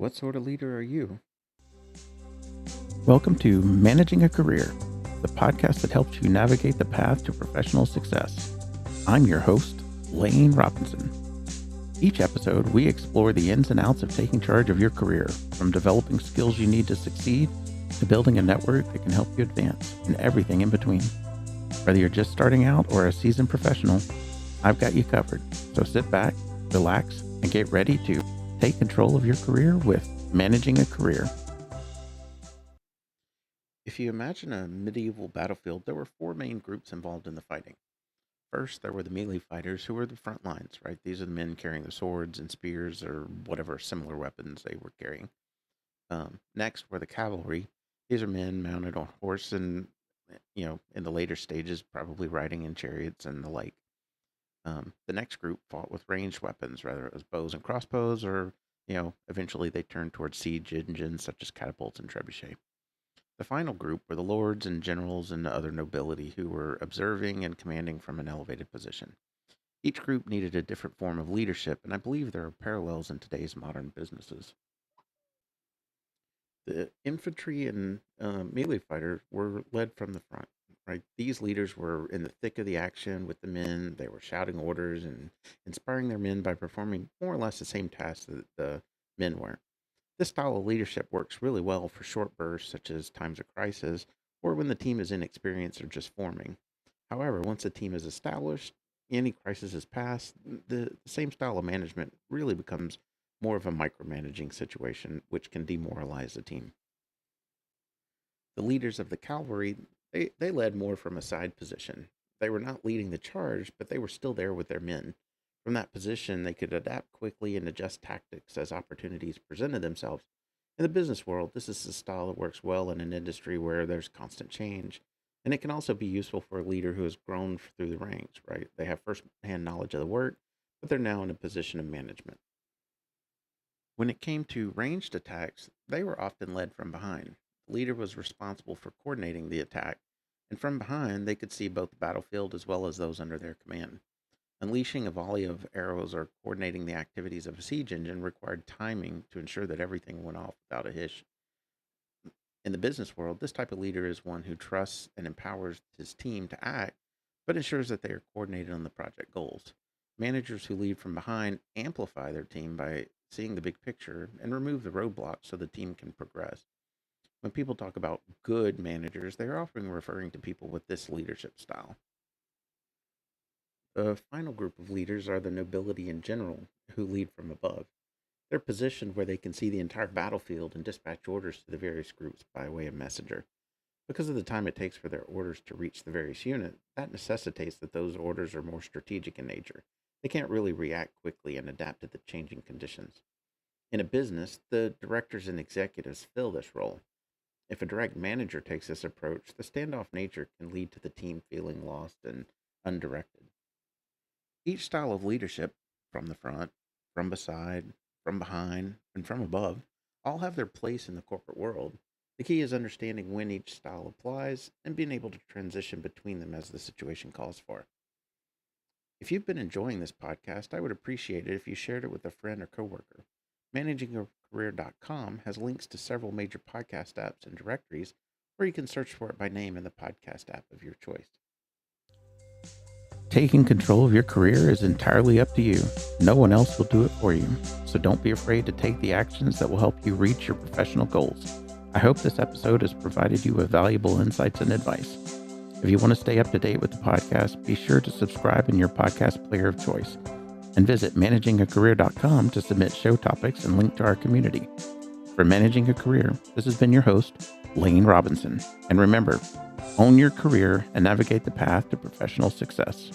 What sort of leader are you? Welcome to Managing a Career, the podcast that helps you navigate the path to professional success. I'm your host, Lane Robinson. Each episode, we explore the ins and outs of taking charge of your career, from developing skills you need to succeed to building a network that can help you advance, and everything in between. Whether you're just starting out or a seasoned professional, I've got you covered. So sit back, relax, and get ready to take control of your career with Managing a Career. If you imagine a medieval battlefield, there were four main groups involved in the fighting. First, there were the melee fighters, who were the front lines, right? These are the men carrying the swords and spears or whatever similar weapons they were carrying. Next were the cavalry. These are men mounted on horse and, in the later stages, probably riding in chariots and the like. The next group fought with ranged weapons, whether it was bows and crossbows or, eventually they turned towards siege engines such as catapults and trebuchet. The final group were the lords and generals and other nobility who were observing and commanding from an elevated position. Each group needed a different form of leadership, and I believe there are parallels in today's modern businesses. The infantry and melee fighters were led from the front. Right, these leaders were in the thick of the action with the men. They were shouting orders and inspiring their men by performing more or less the same tasks that the men were. This style of leadership works really well for short bursts, such as times of crisis, or when the team is inexperienced or just forming. However, once a team is established, any crisis is passed, the same style of management really becomes more of a micromanaging situation, which can demoralize the team. The leaders of the cavalry, they led more from a side position. They were not leading the charge, but they were still there with their men. From that position, they could adapt quickly and adjust tactics as opportunities presented themselves. In the business world, this is a style that works well in an industry where there's constant change. And it can also be useful for a leader who has grown through the ranks, right? They have first-hand knowledge of the work, but they're now in a position of management. When it came to ranged attacks, they were often led from behind. The leader was responsible for coordinating the attack, and from behind, they could see both the battlefield as well as those under their command. Unleashing a volley of arrows or coordinating the activities of a siege engine required timing to ensure that everything went off without a hitch. In the business world, this type of leader is one who trusts and empowers his team to act, but ensures that they are coordinated on the project goals. Managers who lead from behind amplify their team by seeing the big picture and remove the roadblocks so the team can progress. When people talk about good managers, they are often referring to people with this leadership style. The final group of leaders are the nobility in general, who lead from above. They're positioned where they can see the entire battlefield and dispatch orders to the various groups by way of messenger. Because of the time it takes for their orders to reach the various unit, that necessitates that those orders are more strategic in nature. They can't really react quickly and adapt to the changing conditions. In a business, the directors and executives fill this role. If a direct manager takes this approach, the standoff nature can lead to the team feeling lost and undirected. Each style of leadership, from the front, from beside, from behind, and from above, all have their place in the corporate world. The key is understanding when each style applies and being able to transition between them as the situation calls for. If you've been enjoying this podcast, I would appreciate it if you shared it with a friend or coworker. ManagingACareer.com has links to several major podcast apps and directories, or you can search for it by name in the podcast app of your choice. Taking control of your career is entirely up to you. No one else will do it for you. So don't be afraid to take the actions that will help you reach your professional goals. I hope this episode has provided you with valuable insights and advice. If you want to stay up to date with the podcast, be sure to subscribe in your podcast player of choice and visit managingacareer.com to submit show topics and link to our community. For Managing a Career, this has been your host, Lane Robinson. And remember, own your career and navigate the path to professional success.